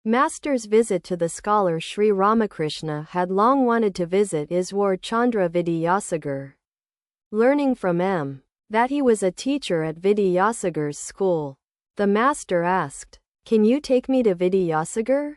Master's visit to the scholar Sri Ramakrishna had long wanted to visit Iswar Chandra Vidyasagar. Learning from M. that he was a teacher at Vidyasagar's school, the master asked, "Can you take me to Vidyasagar?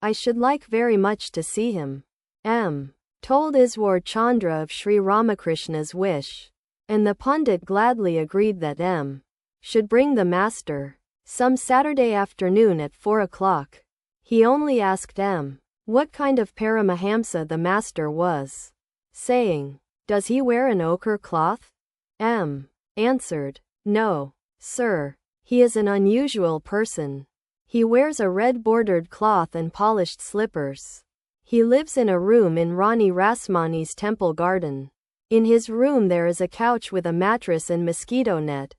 I should like very much to see him." M. told Iswar Chandra of Sri Ramakrishna's wish, and the Pundit gladly agreed that M. should bring the master. Some Saturday afternoon at 4 o'clock. He only asked M. what kind of Paramahamsa the master was, saying, "Does he wear an ochre cloth?" M. answered, "No, sir. He is an unusual person. He wears a red-bordered cloth and polished slippers. He lives in a room in Rani Rasmani's temple garden. In his room there is a couch with a mattress and mosquito net.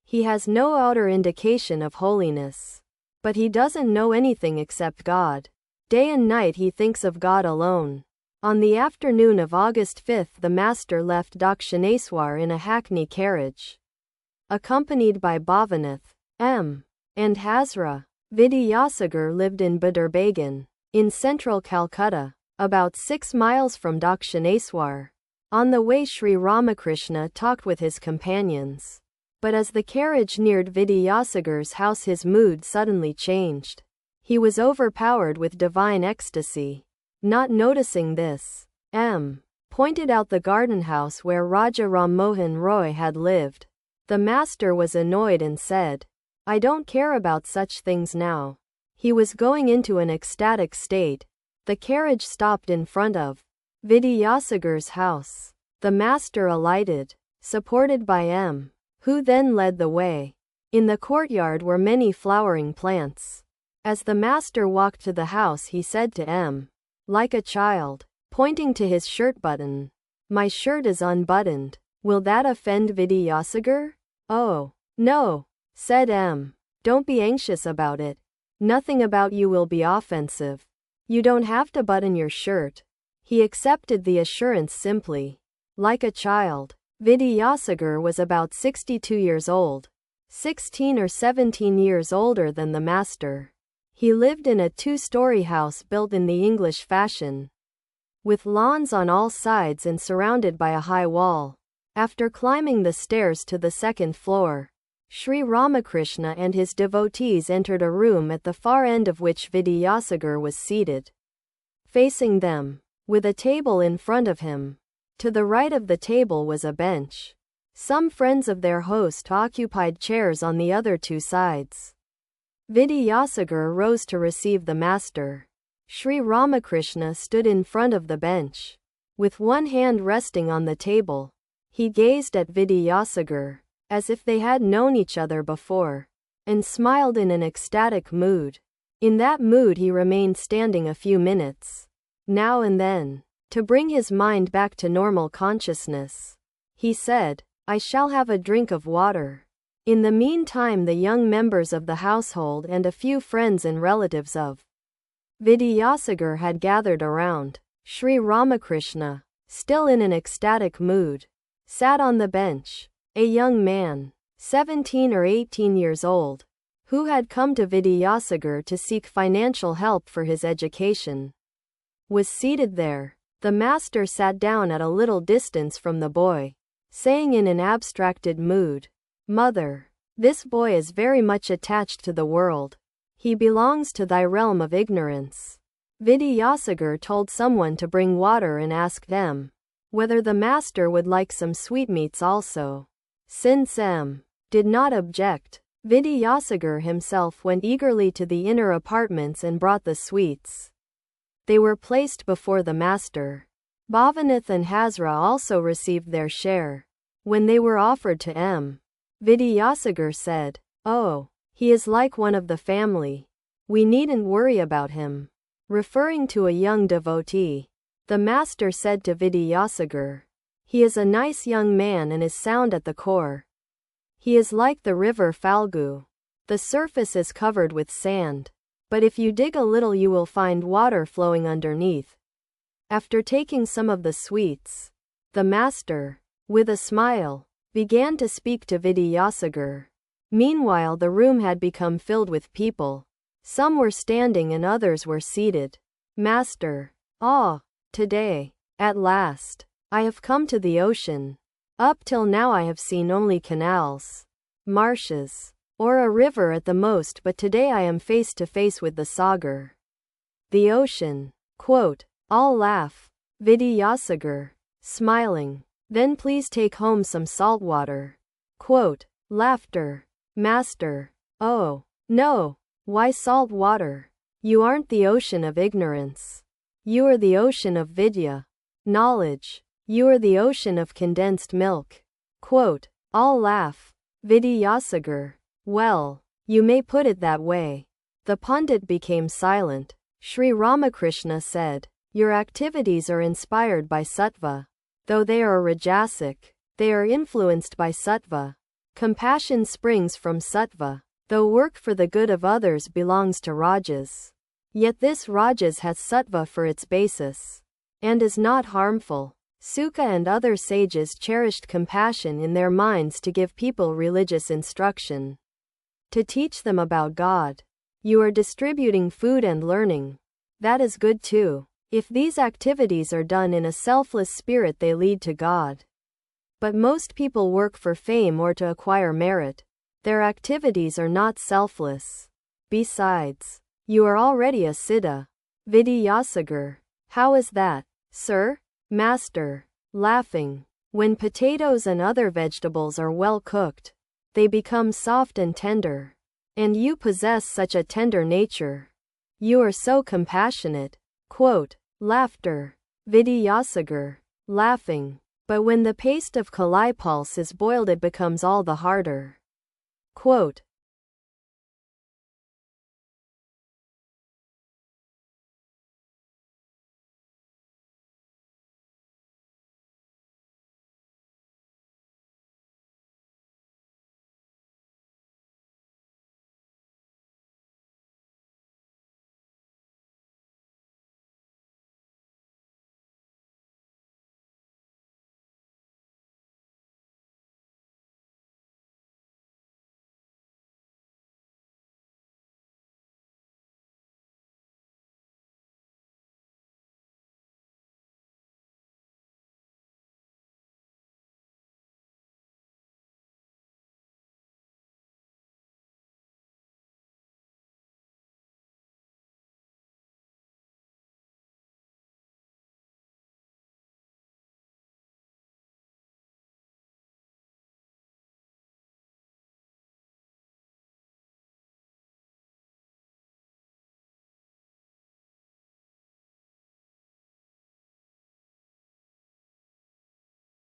He has no outer indication of holiness. But he doesn't know anything except God. Day and night he thinks of God alone." On the afternoon of August 5 the master left Dakshineswar in a hackney carriage, accompanied by Bhavanath, M. and Hazra. Vidyasagar lived in Badurbagan, in central Calcutta, about 6 miles from Dakshineswar. On the way Sri Ramakrishna talked with his companions. But as the carriage neared Vidyasagar's house his mood suddenly changed. He was overpowered with divine ecstasy. Not noticing this, M. pointed out the garden house where Raja Ram Mohan Roy had lived. The master was annoyed and said, "I don't care about such things now." He was going into an ecstatic state. The carriage stopped in front of Vidyasagar's house. The master alighted, supported by M. who then led the way. In the courtyard were many flowering plants. As the master walked to the house he said to M. like a child, pointing to his shirt button, "My shirt is unbuttoned. Will that offend Vidyasagar?" "Oh, no," said M. "Don't be anxious about it. Nothing about you will be offensive. You don't have to button your shirt." He accepted the assurance simply. Like a child. Vidyasagar was about 62 years old, 16 or 17 years older than the master. He lived in a 2-story house built in the English fashion, with lawns on all sides and surrounded by a high wall. After climbing the stairs to the 2nd floor, Sri Ramakrishna and his devotees entered a room at the far end of which Vidyasagar was seated, facing them, with a table in front of him. To the right of the table was a bench. Some friends of their host occupied chairs on the other 2 sides. Vidyasagar rose to receive the master. Sri Ramakrishna stood in front of the bench, with one hand resting on the table. He gazed at Vidyasagar, as if they had known each other before, and smiled in an ecstatic mood. In that mood he remained standing a few minutes. Now and then, to bring his mind back to normal consciousness, he said, "I shall have a drink of water." In the meantime the young members of the household and a few friends and relatives of Vidyasagar had gathered around. Sri Ramakrishna, still in an ecstatic mood, sat on the bench. A young man, 17 or 18 years old, who had come to Vidyasagar to seek financial help for his education, was seated there. The master sat down at a little distance from the boy, saying in an abstracted mood, "Mother, this boy is very much attached to the world. He belongs to thy realm of ignorance." Vidyasagar told someone to bring water and asked M. whether the master would like some sweetmeats also. Since M. did not object, Vidyasagar himself went eagerly to the inner apartments and brought the sweets. They were placed before the master. Bhavanath and Hazra also received their share. When they were offered to M. Vidyasagar said, "Oh, he is like one of the family. We needn't worry about him." Referring to a young devotee, the master said to Vidyasagar, "He is a nice young man and is sound at the core. He is like the river Falgu. The surface is covered with sand, but if you dig a little you will find water flowing underneath." After taking some of the sweets, the master, with a smile, began to speak to Vidyasagar. Meanwhile the room had become filled with people. Some were standing and others were seated. Master. Ah, today, at last, I have come to the ocean. Up till now I have seen only canals, marshes, or a river at the most, but today I am face to face with the Sagar, the ocean. Quote, all laugh. Vidyasagar, smiling. Then please take home some salt water. Quote, laughter. Master. Oh, no. Why salt water? You aren't the ocean of ignorance. You are the ocean of vidya, knowledge. You are the ocean of condensed milk. Quote, all laugh. Vidyasagar. Well, you may put it that way. The Pandit became silent. Sri Ramakrishna said, your activities are inspired by sattva. Though they are rajasic, they are influenced by sattva. Compassion springs from sattva, though work for the good of others belongs to rajas. Yet this rajas has sattva for its basis, and is not harmful. Sukha and other sages cherished compassion in their minds to give people religious instruction, to teach them about God. You are distributing food and learning. That is good too. If these activities are done in a selfless spirit, they lead to God. But most people work for fame or to acquire merit. Their activities are not selfless. Besides, you are already a siddha. Vidyasagar. How is that, sir? Master. Laughing. When potatoes and other vegetables are well cooked, they become soft and tender. And you possess such a tender nature. You are so compassionate. Quote, laughter. Vidyasagar. Laughing. But when the paste of kalai pulse is boiled, it becomes all the harder. Quote,